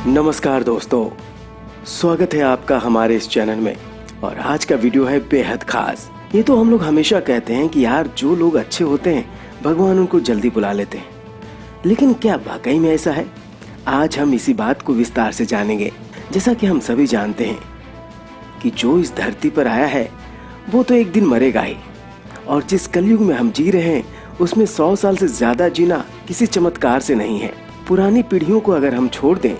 नमस्कार दोस्तों, स्वागत है आपका हमारे इस चैनल में। और आज का वीडियो है बेहद खास। ये तो हम लोग हमेशा कहते हैं कि यार जो लोग अच्छे होते हैं भगवान उनको जल्दी बुला लेते हैं, लेकिन क्या वाकई में ऐसा है? आज हम इसी बात को विस्तार से जानेंगे। जैसा कि हम सभी जानते हैं कि जो इस धरती पर आया है वो तो एक दिन मरेगा ही, और जिस कलयुग में हम जी रहे हैं उसमें 100 साल से ज्यादा जीना किसी चमत्कार से नहीं है। पुरानी पीढ़ियों को अगर हम छोड़ दें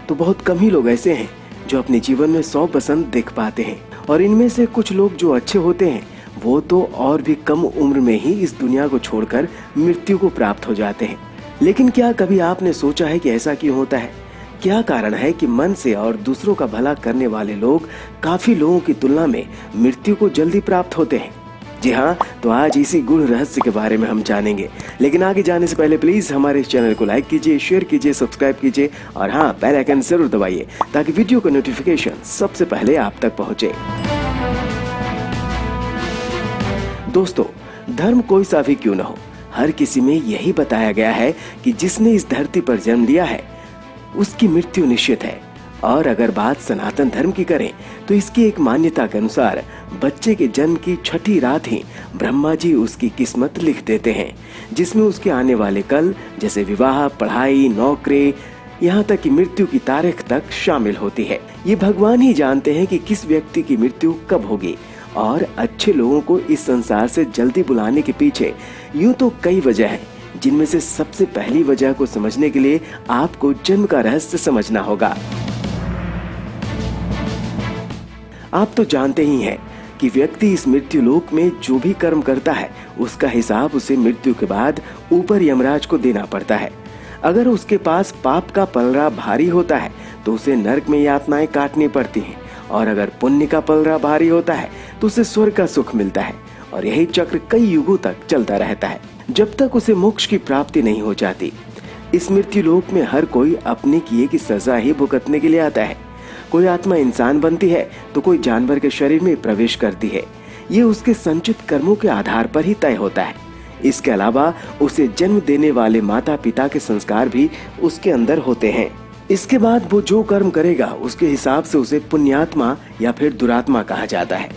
तो बहुत कम ही लोग ऐसे हैं जो अपने जीवन में 100% देख पाते हैं, और इनमें से कुछ लोग जो अच्छे होते हैं वो तो और भी कम उम्र में ही इस दुनिया को छोड़कर मृत्यु को प्राप्त हो जाते हैं। लेकिन क्या कभी आपने सोचा है कि ऐसा क्यों होता है? क्या कारण है कि मन से और दूसरों का भला करने वाले लोग काफी लोगों की तुलना में मृत्यु को जल्दी प्राप्त होते हैं? जी हाँ, तो आज इसी गूढ़ रहस्य के बारे में हम जानेंगे। लेकिन आगे जाने से पहले प्लीज हमारे इस चैनल को लाइक कीजिए, शेयर कीजिए, सब्सक्राइब कीजिए और हाँ, बेल आइकन जरूर दबाइए ताकि वीडियो का नोटिफिकेशन सबसे पहले आप तक पहुंचे। दोस्तों, धर्म कोई सा भी क्यों न हो, हर किसी में यही बताया गया है कि जिसने इस धरती पर जन्म लिया है उसकी मृत्यु निश्चित है। और अगर बात सनातन धर्म की करें तो इसकी एक मान्यता के अनुसार बच्चे के जन्म की छठी रात ही ब्रह्मा जी उसकी किस्मत लिख देते हैं, जिसमें उसके आने वाले कल जैसे विवाह, पढ़ाई, नौकरी, यहाँ तक कि मृत्यु की तारीख तक शामिल होती है। ये भगवान ही जानते हैं कि किस व्यक्ति की मृत्यु कब होगी। और अच्छे लोगों को इस संसार से जल्दी बुलाने के पीछे यूं तो कई वजह है, जिनमें से सबसे पहली वजह को समझने के लिए आपको जन्म का रहस्य समझना होगा। आप तो जानते ही हैं कि व्यक्ति इस मृत्यु लोक में जो भी कर्म करता है उसका हिसाब उसे मृत्यु के बाद ऊपर यमराज को देना पड़ता है। अगर उसके पास पाप का पलड़ा भारी होता है तो उसे नरक में यातनाएं काटनी पड़ती हैं, और अगर पुण्य का पलड़ा भारी होता है तो उसे स्वर्ग का सुख मिलता है। और यही चक्र कई युगों तक चलता रहता है जब तक उसे मोक्ष की प्राप्ति नहीं हो जाती। इस मृत्यु लोक में हर कोई अपने किए की सजा ही भुगतने के लिए आता है। कोई आत्मा इंसान बनती है तो कोई जानवर के शरीर में प्रवेश करती है। ये उसके संचित कर्मों के आधार पर ही तय होता है। इसके अलावा उसे जन्म देने वाले माता पिता के संस्कार भी उसके अंदर होते हैं। इसके बाद वो जो कर्म करेगा उसके हिसाब से उसे पुण्यात्मा या फिर दुरात्मा कहा जाता है।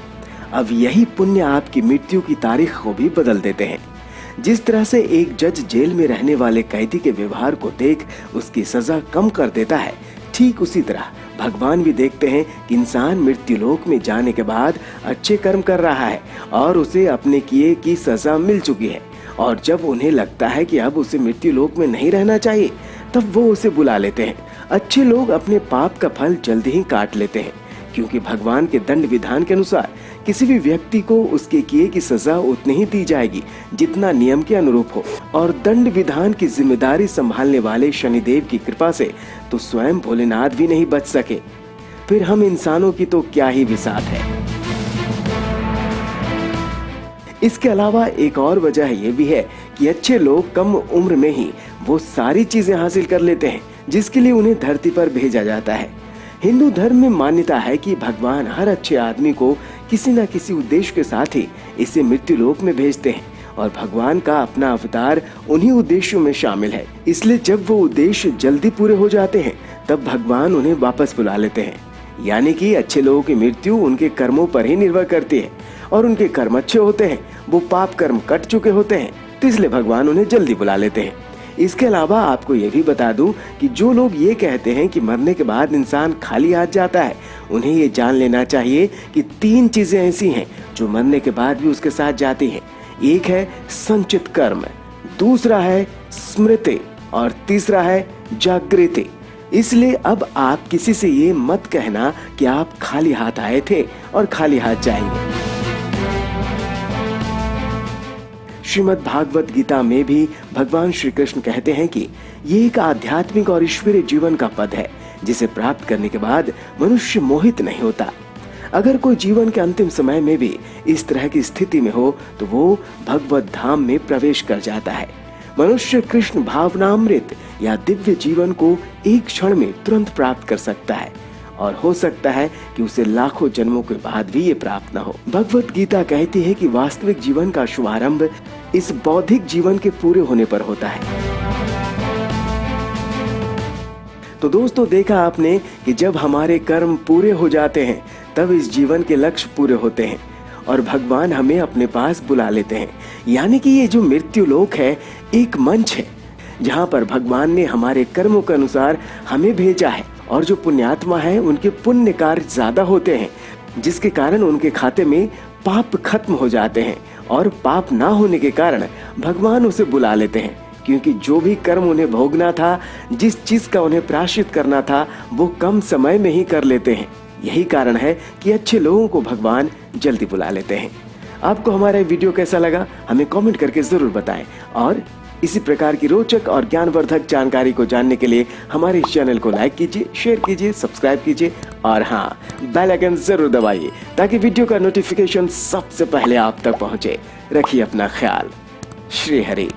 अब यही पुण्य आपकी मृत्यु की तारीख को भी बदल देते हैं। जिस तरह से एक जज जेल में रहने वाले कैदी के व्यवहार को देख उसकी सजा कम कर देता है, ठीक उसी तरह भगवान भी देखते हैं कि इंसान मृत्यु लोक में जाने के बाद अच्छे कर्म कर रहा है और उसे अपने किए की सजा मिल चुकी है। और जब उन्हें लगता है कि अब उसे मृत्यु लोक में नहीं रहना चाहिए तब वो उसे बुला लेते हैं। अच्छे लोग अपने पाप का फल जल्दी ही काट लेते हैं, क्योंकि भगवान के दंड विधान के अनुसार किसी भी व्यक्ति को उसके किए की सजा उतनी ही दी जाएगी जितना नियम के अनुरूप हो। और दंड विधान की जिम्मेदारी संभालने वाले शनिदेव की कृपा से तो स्वयं भोलेनाथ भी नहीं बच सके, फिर हम इंसानों की तो क्या ही विसात है। इसके अलावा एक और वजह ये भी है कि अच्छे लोग कम उम्र में ही वो सारी चीजें हासिल कर लेते हैं जिसके लिए उन्हें धरती पर भेजा जाता है। हिंदू धर्म में मान्यता है कि भगवान हर अच्छे आदमी को किसी न किसी उद्देश्य के साथ ही इसे मृत्यु लोक में भेजते हैं, और भगवान का अपना अवतार उन्हीं उद्देश्यों में शामिल है। इसलिए जब वो उद्देश्य जल्दी पूरे हो जाते हैं तब भगवान उन्हें वापस बुला लेते हैं। यानी कि अच्छे लोगों की मृत्यु उनके कर्मों पर ही निर्भर करती है, और उनके कर्म अच्छे होते हैं, वो पाप कर्म कट चुके होते हैं, तो इसलिए भगवान उन्हें जल्दी बुला लेते हैं। इसके अलावा आपको ये भी बता दूं कि जो लोग ये कहते हैं कि मरने के बाद इंसान खाली हाथ जाता है, उन्हें ये जान लेना चाहिए कि 3 चीजें ऐसी हैं जो मरने के बाद भी उसके साथ जाती हैं। एक है संचित कर्म, दूसरा है स्मृति, और तीसरा है जागृति। इसलिए अब आप किसी से ये मत कहना कि आप खाली हाथ आए थे और खाली हाथ जाएंगे। श्रीमद् भागवत गीता में भी भगवान श्री कृष्ण कहते हैं कि ये एक आध्यात्मिक और ईश्वरीय जीवन का पद है जिसे प्राप्त करने के बाद मनुष्य मोहित नहीं होता। अगर कोई जीवन के अंतिम समय में भी इस तरह की स्थिति में हो तो वो भगवत धाम में प्रवेश कर जाता है। मनुष्य कृष्ण भावनामृत या दिव्य जीवन को एक क्षण में तुरंत प्राप्त कर सकता है, और हो सकता है कि उसे लाखों जन्मों के बाद भी ये प्राप्त न हो। भगवत गीता कहती है कि वास्तविक जीवन का शुभारंभ इस बौद्धिक जीवन के पूरे होने पर होता है। तो दोस्तों देखा आपने कि जब हमारे कर्म पूरे हो जाते हैं तब इस जीवन के लक्ष्य पूरे होते हैं और भगवान हमें अपने पास बुला लेते हैं। यानी कि ये जो मृत्यु लोक है एक मंच है जहाँ पर भगवान ने हमारे कर्मों के अनुसार हमें भेजा है। और जो पुण्यात्मा है उनके पुण्य कार्य ज्यादा होते हैं, जिसके कारण उनके खाते में पाप खत्म हो जाते हैं और पाप ना होने के कारण भगवान उसे बुला लेते हैं, क्योंकि जो भी कर्म उन्हें भोगना था, जिस चीज का उन्हें प्रायश्चित करना था, वो कम समय में ही कर लेते हैं। यही कारण है कि अच्छे लोगों को भगवान जल्दी बुला लेते हैं। आपको हमारा वीडियो कैसा लगा हमें कमेंट करके जरूर बताएं और इसी प्रकार की रोचक और ज्ञानवर्धक जानकारी को जानने के लिए हमारे इस चैनल को लाइक कीजिए, शेयर कीजिए, सब्सक्राइब कीजिए और हाँ, बेल आइकन जरूर दबाइए ताकि वीडियो का नोटिफिकेशन सबसे पहले आप तक पहुंचे। रखिए अपना ख्याल। श्री हरि।